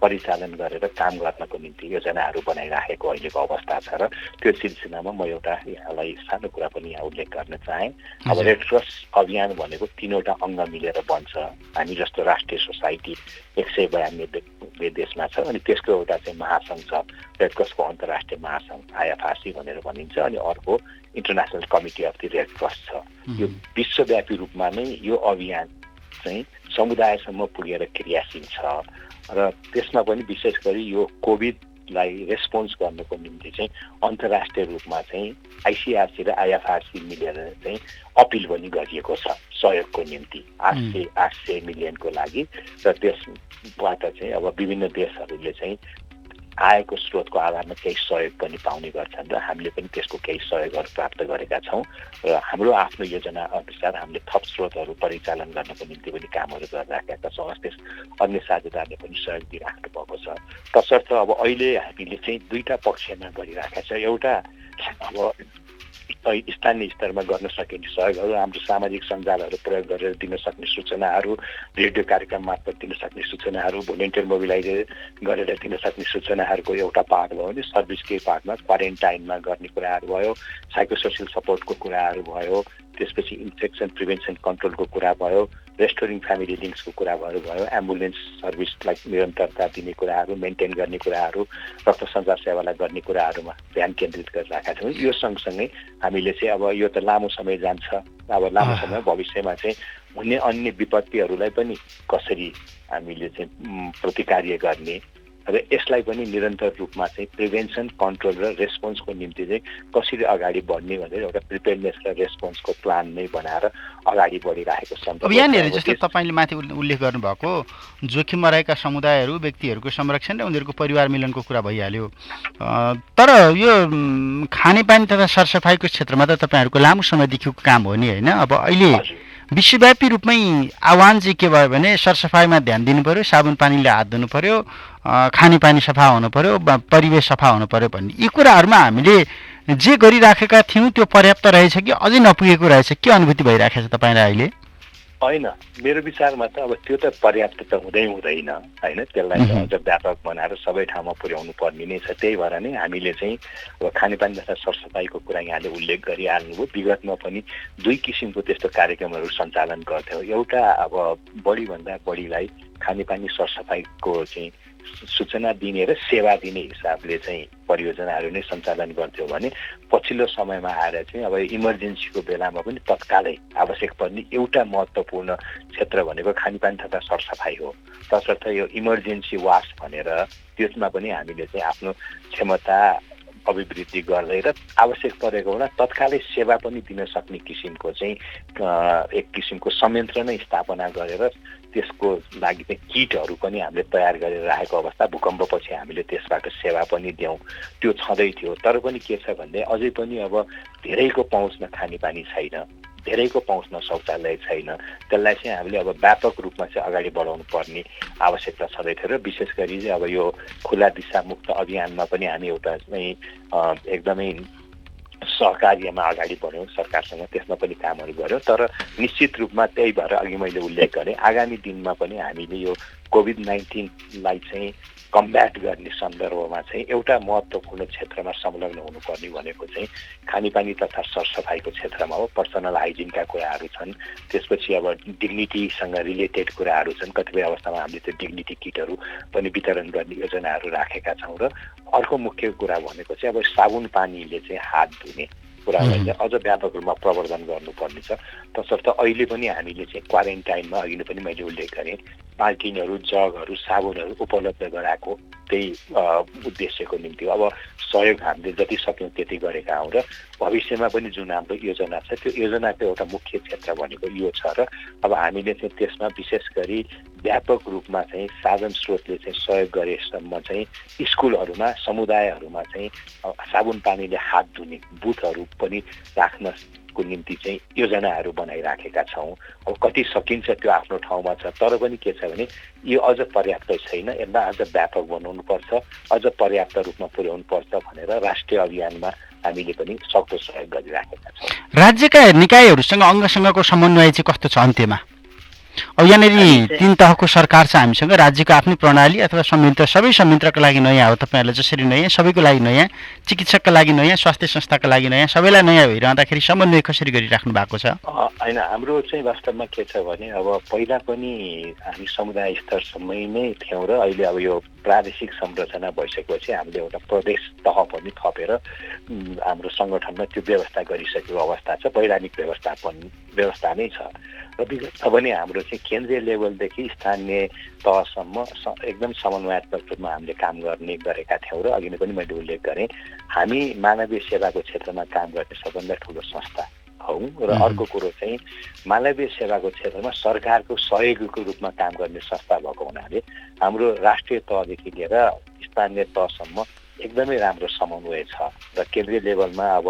परिचालन गरेर काम गर्नको निम्ति योजनाहरू बनाइराखेको अहिलेको अवस्था छ। र त्यो सिलसिलामा म एउटा यहाँलाई सानो कुरा पनि यहाँ उल्लेख गर्न चाहेँ। अब रेडक्रस अभियान भनेको 3वटा अङ्ग मिलेर बन्छ। हामी जस्तो राष्ट्रिय सोसाइटी 192 देशमा छ, अनि त्यसको एउटा चाहिँ महासङ्घ छ, रेडक्रसको अन्तर्राष्ट्रिय महासङ्घ IFRC भनेर भनिन्छ, अनि अर्को international committee of the red cross छ। यो विश्वव्यापी रूपमा नै यो अभियान चाहिँ समुदायसम्म पुगेर क्रियाशील छ। र त्यसमा पनि विशेष गरी यो कोभिडलाई रेस्पोन्स गर्नको निम्ति चाहिँ अन्तर्राष्ट्रिय रूपमा चाहिँ ICRC र IFRC मिलेर चाहिँ अपिल पनि गरिएको छ सहयोगको निम्ति 800 मिलियनको लागि। र त्यसबाट चाहिँ अब विभिन्न देशहरूले चाहिँ आएको स्रोतको आधारमा केही सहयोग पनि पाउने गर्छन् र हामीले पनि त्यसको केही सहयोगहरू प्राप्त गरेका छौँ। र हाम्रो आफ्नो योजना अनुसार हामीले थप स्रोतहरू परिचालन गर्नको निम्ति पनि कामहरू गरिराखेका छौँ। त्यस अन्य साझेदारले पनि सहयोग दिइराख्नु भएको छ। तसर्थ अब अहिले हामीले चाहिँ 2टा पक्षमा गरिराखेका छ। एउटा अब स्थानीय स्तरमा गर्न सकिने सहयोगहरू, हाम्रो सामाजिक सञ्जालहरू प्रयोग गरेर दिन सक्ने सूचनाहरू, रेडियो कार्यक्रम मार्फत दिन सक्ने सूचनाहरू, भोलिन्टियर मोबिलाइज गरेर दिन सक्ने सूचनाहरूको एउटा पार्ट भयो भने सर्भिसकै पार्टमा क्वारेन्टाइनमा गर्ने कुराहरू भयो, साइकोसोसियल सपोर्टको कुराहरू भयो, त्यसपछि इन्फेक्सन प्रिभेन्सन कन्ट्रोलको कुरा भयो, रेस्टोरिङ फ्यामिली लिङ्क्सको कुराहरू भयो, एम्बुलेन्स सर्भिसलाई निरन्तरता दिने कुराहरू, मेन्टेन गर्ने कुराहरू, रक्त सञ्चार सेवालाई गर्ने कुराहरूमा ध्यान केन्द्रित गरिरहेका छौँ। यो सँगसँगै हामीले चाहिँ अब यो त लामो समय जान्छ, अब लामो समय भविष्यमा चाहिँ हुने अन्य विपत्तिहरूलाई पनि कसरी हामीले चाहिँ प्रतिकार्य गर्ने, र यसलाई पनि निरन्तर रूपमा चाहिँ प्रिभेन्सन कन्ट्रोल र रेस्पोन्सको निम्ति चाहिँ कसरी अगाडि बढ्ने भनेर एउटा प्रिपेयरनेस र रेस्पोन्सको प्लान नै बनाएर अगाडि बढिरहेको छ। अब यहाँनिर जस्तो तपाईँले माथि उल्लेख गर्नुभएको जोखिममा रहेका समुदायहरू व्यक्तिहरूको संरक्षण र उनीहरूको परिवार मिलनको कुरा भइहाल्यो, तर यो खानेपानी तथा सरसफाइको क्षेत्रमा त तपाईँहरूको लामो समयदेखिको काम हो नि होइन? अब अहिले विश्वव्यापी रूपमै आह्वान चाहिँ के भयो भने सरसफाइमा ध्यान दिनु पर्यो, साबुन पानीले हात धुनु पर्यो, खानेपानी सफा हुनु पर्यो, परिवेश सफा हुनु पर्यो भन्ने यी कुराहरूमा हामीले जे गरिराखेका थियौँ त्यो पर्याप्त रहेछ कि अझै नपुगेको रहेछ? के अनुभूति भइराखेको छ तपाईँलाई अहिले? होइन, मेरो विचारमा त अब त्यो त पर्याप्त त हुँदैन होइन, त्यसलाई अझ व्यापक बनाएर सबै ठाउँमा पुर्याउनु पर्ने नै छ। त्यही भएर नै हामीले चाहिँ अब खानेपानी तथा सरसफाइको कुरा यहाँले उल्लेख गरिहाल्नुभयो। विगतमा पनि 2 किसिमको त्यस्तो कार्यक्रमहरू सञ्चालन गर्थ्यौँ। एउटा अब बढीभन्दा बढीलाई खानेपानी सरसफाइको चाहिँ सूचना दिने र सेवा दिने हिसाबले चाहिँ परियोजनाहरू नै सञ्चालन गर्थ्यौँ भने पछिल्लो समयमा आएर चाहिँ अब इमर्जेन्सीको बेलामा पनि तत्कालै आवश्यक पर्ने एउटा महत्त्वपूर्ण क्षेत्र भनेको खानेपानी तथा सरसफाइ हो। तसर्थ यो इमर्जेन्सी वास भनेर त्यसमा पनि हामीले चाहिँ आफ्नो क्षमता अभिवृद्धि गर्दै र आवश्यक परेको हुँदा तत्कालै सेवा पनि दिन सक्ने किसिमको चाहिँ एक किसिमको संयन्त्र नै स्थापना गरेर त्यसको लागि चाहिँ किटहरू पनि हामीले तयार गरेर राखेको अवस्था, भूकम्पपछि हामीले त्यसबाट सेवा पनि दियौँ, त्यो छँदै थियो। तर पनि के छ भन्दै अझै पनि अब धेरैको पहुँचमा खानेपानी छैन, धेरैको पहुँचमा शौचालय छैन। त्यसलाई चाहिँ हामीले अब व्यापक रूपमा चाहिँ अगाडि बढाउनु पर्ने आवश्यकता छँदै थियो र विशेष गरी चाहिँ अब यो खुला दिशामुक्त अभियानमा पनि हामी एउटा चाहिँ एकदमै सहकार्यमा अगाडि बढ्यौँ सरकारसँग, त्यसमा पनि कामहरू गऱ्यौँ। तर निश्चित रूपमा त्यही भएर अघि मैले उल्लेख गरेँ आगामी दिनमा पनि हामीले यो कोभिड-19लाई चाहिँ कम्ब्याट गर्ने सन्दर्भमा चाहिँ एउटा महत्त्वपूर्ण क्षेत्रमा संलग्न हुनुपर्ने भनेको चाहिँ खानेपानी तथा सरसफाइको क्षेत्रमा हो। पर्सनल हाइजिनका कुराहरू छन्, त्यसपछि अब डिग्निटीसँग रिलेटेड कुराहरू छन्। कतिपय अवस्थामा हामीले त्यो डिग्निटी किटहरू पनि वितरण गर्ने योजनाहरू राखेका छौँ। र अर्को मुख्य कुरा भनेको चाहिँ अब साबुन पानीले चाहिँ हात धुने कुरालाई चाहिँ अझ व्यापक रूपमा प्रवर्धन गर्नुपर्ने छ। तसर्थ अहिले पनि हामीले चाहिँ क्वारेन्टाइनमा अघि नै पनि मैले उल्लेख गरेँ बाल्टिनहरू, जगहरू, साबुनहरू उपलब्ध गराएको त्यही उद्देश्यको निम्ति अब सहयोग हामीले जति सक्यौँ त्यति गरेका हौँ। र भविष्यमा पनि जुन हाम्रो योजना छ त्यो योजनाको एउटा मुख्य क्षेत्र भनेको यो छ र अब हामीले चाहिँ त्यसमा विशेष गरी व्यापक रूपमा चाहिँ साधन स्रोतले चाहिँ सहयोग गरेसम्म चाहिँ स्कुलहरूमा समुदायहरूमा चाहिँ साबुन पानीले हात धुने बुथहरू पनि राख्नको निम्ति चाहिँ योजनाहरू बनाइराखेका छौँ। अब कति सकिन्छ त्यो आफ्नो ठाउँमा छ, तर पनि के छ भने यो अझ पर्याप्त छैन, यसलाई अझ व्यापक बनाउनुपर्छ, अझ पर्याप्त रूपमा पुर्याउनु पर्छ भनेर राष्ट्रिय अभियानमा हामीले पनि सक्दो सहयोग गरिराखेका छौँ। राज्यका निकायहरूसँग अङ्गसँगको समन्वय चाहिँ कस्तो छ अन्त्यमा? अब यहाँनिर 3 तहको सरकार छ हामीसँग, राज्यको आफ्नै प्रणाली अथवा संयन्त्र, सबै संयन्त्रका लागि नयाँ हो। तपाईँहरूलाई जसरी नयाँ, सबैको लागि नयाँ, चिकित्सकका लागि नयाँ, स्वास्थ्य संस्थाका लागि नयाँ, सबैलाई नयाँ भइरहँदाखेरि समन्वय कसरी गरिराख्नु भएको छ? होइन, हाम्रो चाहिँ वास्तवमा के छ भने अब पहिला पनि हामी समुदाय स्तरसम्मै नै थियौँ र अहिले अब यो प्रादेशिक संरचना भइसकेपछि हामीले एउटा प्रदेश तह पनि थपेर हाम्रो सङ्गठनमा त्यो व्यवस्था गरिसकेको अवस्था छ। वैधानिक व्यवस्था नै छ र विगतमा पनि हाम्रो चाहिँ केन्द्रीय लेभलदेखि स्थानीय तहसम्म एकदम समन्वयात्मक रूपमा हामीले काम गरेका थियौँ र अघि नै पनि मैले उल्लेख गरेँ हामी मानवीय सेवाको क्षेत्रमा काम गर्ने सबभन्दा ठुलो संस्था हौ। र अर्को कुरो चाहिँ मानवीय सेवाको क्षेत्रमा सरकारको सहयोगको रूपमा काम गर्ने संस्था भएको हुनाले हाम्रो राष्ट्रिय तहदेखि लिएर स्थानीय तहसम्म एकदमै राम्रो समन्वय छ। र केन्द्रीय लेभलमा अब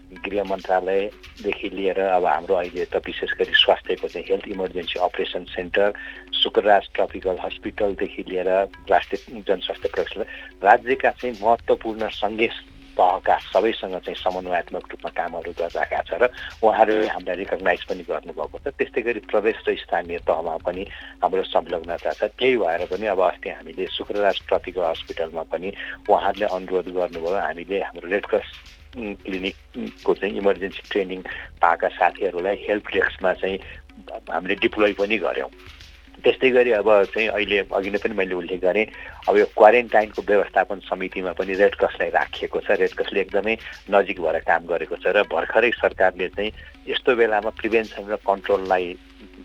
गृह मन्त्रालयदेखि लिएर अब हाम्रो अहिले त विशेष गरी स्वास्थ्यको चाहिँ health emergency operation centre, Shukraraj tropical हस्पिटलदेखि लिएर राष्ट्रिय जनस्वास्थ्य प्रयोगशाला, राज्यका चाहिँ महत्त्वपूर्ण सङ्घीय तहका सबैसँग चाहिँ समन्वयात्मक रूपमा कामहरू गरिरहेका छ र उहाँहरूले हामीलाई रिकगनाइज पनि गर्नुभएको छ। त्यस्तै गरी प्रदेश र स्थानीय तहमा पनि हाम्रो संलग्नता छ। त्यही भएर पनि अब अस्ति हामीले शुक्रराज ट्रपिकल हस्पिटलमा पनि उहाँहरूले अनुरोध गर्नुभयो, हामीले हाम्रो रेडक्रस क्लिनिकको चाहिँ इमर्जेन्सी ट्रेनिङ पाएका साथीहरूलाई हेल्प डेस्कमा चाहिँ हामीले डिप्लोय पनि गऱ्यौँ। त्यस्तै गरी अब चाहिँ अहिले अघि नै पनि मैले उल्लेख गरेँ अब यो क्वारेन्टाइनको व्यवस्थापन समितिमा पनि रेडक्रसलाई राखिएको छ। रेडक्रसले एकदमै नजिक भएर काम गरेको छ र भर्खरै सरकारले चाहिँ यस्तो बेलामा प्रिभेन्सन र कन्ट्रोललाई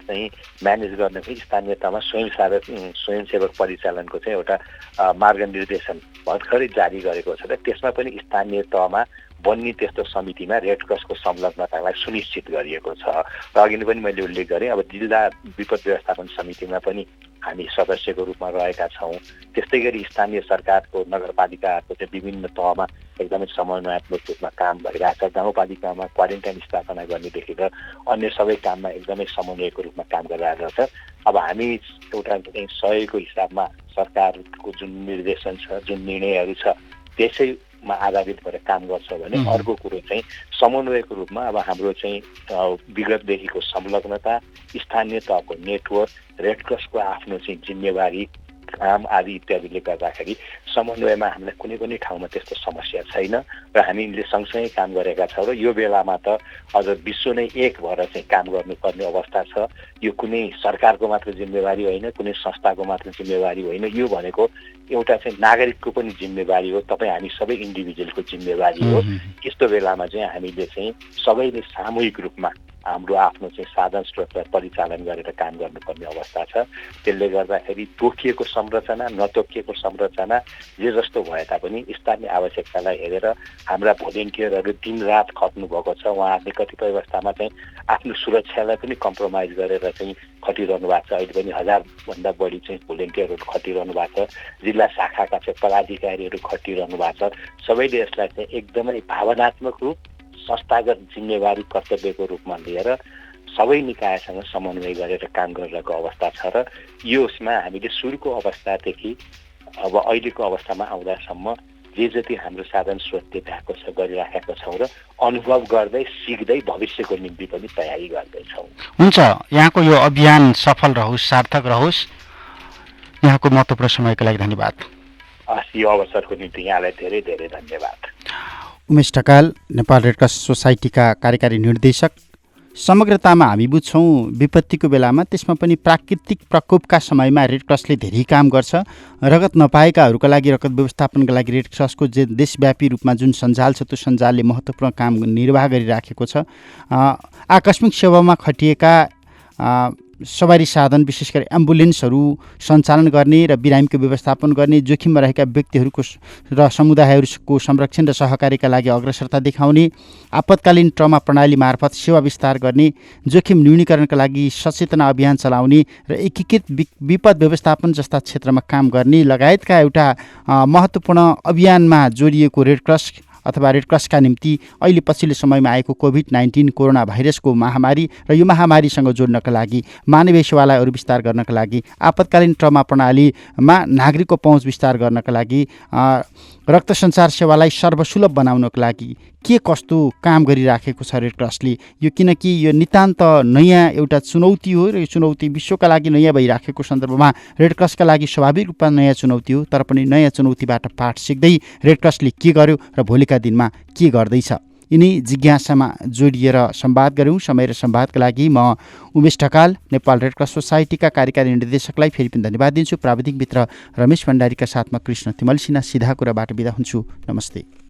चाहिँ म्यानेज गर्नकै स्थानीय तहमा स्वयंसेवक परिचालनको चाहिँ एउटा मार्गनिर्देशन भर्खरै जारी गरेको छ र त्यसमा पनि स्थानीय तहमा बन्ने त्यस्तो समितिमा रेड क्रसको संलग्नतालाई सुनिश्चित गरिएको छ। र अघि नै पनि मैले उल्लेख गरेँ, अब जिल्ला विपद व्यवस्थापन समितिमा पनि हामी सदस्यको रूपमा रहेका छौँ। त्यस्तै गरी स्थानीय सरकारको नगरपालिकाको चाहिँ विभिन्न तहमा एकदमै समन्वयात्मक रूपमा काम भइरहेछ। गाउँपालिकामा क्वारेन्टाइन स्थापना गर्नेदेखि र अन्य सबै काममा एकदमै समन्वयको रूपमा काम गरिरहेको छ। अब हामी एउटा चाहिँ सहयोगको हिसाबमा सरकारको जुन निर्देशन छ, जुन निर्णयहरू छ, त्यसैमा आधारित भएर काम गर्छ भने अर्को कुरो चाहिँ समन्वयको रूपमा अब हाम्रो चाहिँ विगतदेखिको संलग्नता, स्थानीय तहको नेटवर्क, रेड क्रसको आफ्नो चाहिँ जिम्मेवारी काम आदि इत्यादिले गर्दाखेरि समन्वयमा हामीलाई कुनै पनि ठाउँमा त्यस्तो समस्या छैन र हामीले सँगसँगै काम गरेका छौँ। र यो बेलामा त अझ विश्व नै एक भएर चाहिँ काम गर्नुपर्ने अवस्था छ। यो कुनै सरकारको मात्र जिम्मेवारी होइन, कुनै संस्थाको मात्र जिम्मेवारी होइन, यो भनेको एउटा चाहिँ नागरिकको पनि जिम्मेवारी हो, तपाईँ हामी सबै इन्डिभिजुअलको जिम्मेवारी हो। यस्तो बेलामा चाहिँ हामीले चाहिँ सबैले सामूहिक रूपमा हाम्रो आफ्नो चाहिँ साधन स्रोतलाई परिचालन गरेर काम गर्नुपर्ने अवस्था छ। त्यसले गर्दाखेरि तोकिएको संरचना, नतोकिएको संरचना जे जस्तो भए तापनि स्थानीय आवश्यकतालाई हेरेर हाम्रा भोलिन्टियरहरू दिनरात खट्नु भएको छ। उहाँहरूले कतिपय अवस्थामा चाहिँ आफ्नो सुरक्षालाई पनि कम्प्रोमाइज गरेर चाहिँ खटिरहनु भएको छ। अहिले पनि 1000भन्दा बढी चाहिँ भोलिन्टियरहरू खटिरहनु भएको छ। जिल्ला शाखाका चाहिँ पदाधिकारीहरू खटिरहनु भएको छ। सबैले यसलाई चाहिँ एकदमै भावनात्मक रूप, संस्थागत जिम्मेवारी, कर्तव्यको रूपमा लिएर सबै निकायसँग समन्वय गरेर काम गरिरहेको अवस्था छ। र यसमा हामीले सुरुको अवस्थादेखि अब अहिलेको अवस्थामा आउँदासम्म जे जति हाम्रो साधन स्रोतले भएको छ गरिराखेका छौँ र अनुभव गर्दै सिक्दै भविष्यको निम्ति पनि तयारी गर्दैछौँ। हुन्छ, यहाँको यो अभियान सफल रहोस्, सार्थक रहोस्। यहाँको महत्त्वपूर्ण समयको लागि धन्यवाद। यो अवसरको निम्ति यहाँलाई धेरै धेरै धन्यवाद। उमेश ढकाल, नेपाल रेड क्रस सोसाइटीका कार्यकारी निर्देशक। समग्रतामा हामी बुझ्छौँ विपत्तिको बेलामा, त्यसमा पनि प्राकृतिक प्रकोपका समयमा रेड क्रसले धेरै काम गर्छ। रगत नपाएकाहरूका लागि रगत व्यवस्थापनका लागि रेड क्रसको जे देशव्यापी रूपमा जुन सञ्जाल छ, त्यो सञ्जालले महत्त्वपूर्ण काम निर्वाह गरिराखेको छ। आकस्मिक सेवामा खटिएका सवारी साधन, विशेष गरी एम्बुलेन्सहरू सञ्चालन गर्ने र बिरामीको व्यवस्थापन गर्ने, जोखिममा रहेका व्यक्तिहरूको र समुदायहरूको संरक्षण र सहकार्यका लागि अग्रसरता देखाउने, आपतकालीन ट्रमा प्रणाली मार्फत सेवा विस्तार गर्ने, जोखिम न्यूनीकरणका लागि सचेतना अभियान चलाउने र एकीकृत विपद व्यवस्थापन जस्ता क्षेत्रमा काम गर्ने लगायतका एउटा महत्त्वपूर्ण अभियानमा जोडिएको रेड क्रस अथवा रेड क्रसका निम्ति अहिले पछिल्लो समयमा आएको कोभिड-19 कोरोना भाइरसको महामारी र यो महामारीसँग जोड्नका लागि, मानवीय सेवालाई अरू विस्तार गर्नका लागि, आपतकालीन ट्रमा प्रणालीमा नागरिकको पहुँच विस्तार गर्नका लागि, रक्त सञ्चार सेवालाई सर्वसुलभ बनाउनको लागि के कस्तो काम गरिराखेको छ रेड क्रसले। यो किनकि यो नितान्त नयाँ एउटा चुनौती हो र यो चुनौती विश्वका लागि नयाँ भइराखेको सन्दर्भमा रेड क्रसका लागि स्वाभाविक रूपमा नयाँ चुनौती हो। तर पनि नयाँ चुनौतीबाट पाठ सिक्दै रेड क्रसले के गर्यो र भोलिका दिनमा के गर्दैछ, यिनी जिज्ञासामा जोडिएर संवाद गऱ्यौँ। समय र संवादका लागि म उमेश ढकाल, नेपाल रेड क्रस सोसाइटीका कार्यकारी निर्देशकलाई फेरि पनि धन्यवाद दिन्छु। प्राविधिक मित्र रमेश भण्डारीका साथमा कृष्ण तिमल सिन्हा। सिधा कुराबाट बिदा हुन्छु। नमस्ते।